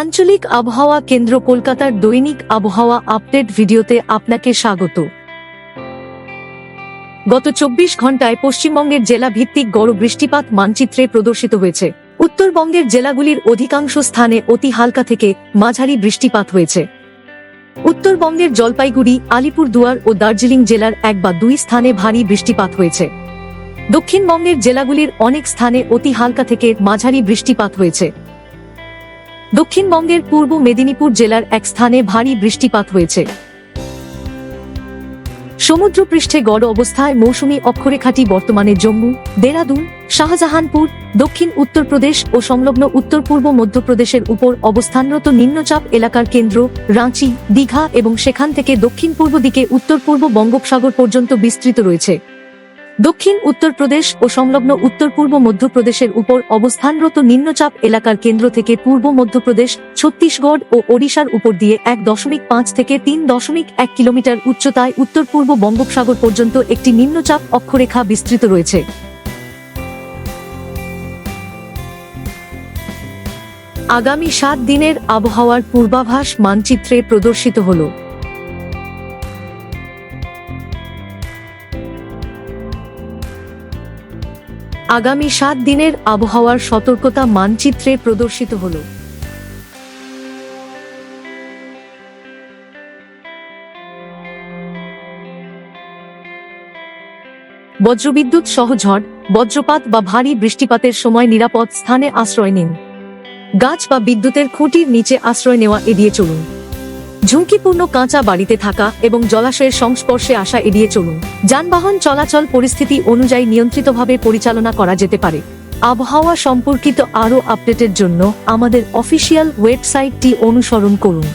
আঞ্চলিক আবহাওয়া কেন্দ্র কলকাতার দৈনিক আবহাওয়া আপডেট ভিডিওতে আপনাকে স্বাগত। গত 24 ঘন্টায় পশ্চিমবঙ্গের জেলা ভিত্তিক গড় বৃষ্টিপাত মানচিত্রে প্রদর্শিত হয়েছে। উত্তরবঙ্গের জেলাগুলির অধিকাংশ স্থানে অতি হালকা থেকে মাঝারি বৃষ্টিপাত হয়েছে। উত্তরবঙ্গের জলপাইগুড়ি, আলিপুরদুয়ার ও দার্জিলিং জেলার 1 বা 2 স্থানে ভারী বৃষ্টিপাত হয়েছে। দক্ষিণবঙ্গের জেলাগুলির অনেক স্থানে অতি হালকা থেকে মাঝারি বৃষ্টিপাত হয়েছে। দক্ষিণবঙ্গের পূর্ব মেদিনীপুর জেলার 1 স্থানে ভারী বৃষ্টিপাত হয়েছে। সমুদ্রপৃষ্ঠে গড় অবস্থায় মৌসুমী অক্ষরেখাটি বর্তমানে জম্মু, দেরাদুন, শাহজাহানপুর, দক্ষিণ উত্তরপ্রদেশ ও সংলগ্ন উত্তর পূর্ব মধ্যপ্রদেশের উপর অবস্থানরত নিম্নচাপ এলাকার কেন্দ্র রাঁচি, দীঘা এবং সেখান থেকে দক্ষিণ পূর্ব দিকে উত্তর পূর্ব বঙ্গোপসাগর পর্যন্ত বিস্তৃত রয়েছে। দক্ষিণ উত্তরপ্রদেশ ও সংলগ্ন উত্তর পূর্ব মধ্যপ্রদেশের উপর অবস্থানরত নিম্নচাপ এলাকার কেন্দ্র থেকে পূর্ব মধ্যপ্রদেশ, ছত্তিশগড় ও ওড়িশার উপর দিয়ে 1.5 থেকে 3.1 কিলোমিটার উচ্চতায় উত্তর পূর্ব বঙ্গোপসাগর পর্যন্ত একটি নিম্নচাপ অক্ষরেখা বিস্তৃত রয়েছে। আগামী 7 দিনের আবহাওয়ার পূর্বাভাস মানচিত্রে প্রদর্শিত হল। আগামী 7 দিনের আবহাওয়ার সতর্কতা মানচিত্রে প্রদর্শিত হল। বজ্রবিদ্যুৎ সহ ঝড়, বজ্রপাত বা ভারী বৃষ্টিপাতের সময় নিরাপদ স্থানে আশ্রয় নিন। গাছ বা বিদ্যুতের খুঁটির নিচে আশ্রয় নেওয়া এড়িয়ে চলুন। ঝুঁকিপূর্ণ কাঁচা বাড়িতে থাকা এবং জলাশয়ের সংস্পর্শে আসা এড়িয়ে চলুন। যানবাহন চলাচল পরিস্থিতি অনুযায়ী নিয়ন্ত্রিতভাবে পরিচালনা করা যেতে পারে। আবহাওয়া সম্পর্কিত আরও আপডেটের জন্য আমাদের অফিসিয়াল ওয়েবসাইটটি অনুসরণ করুন।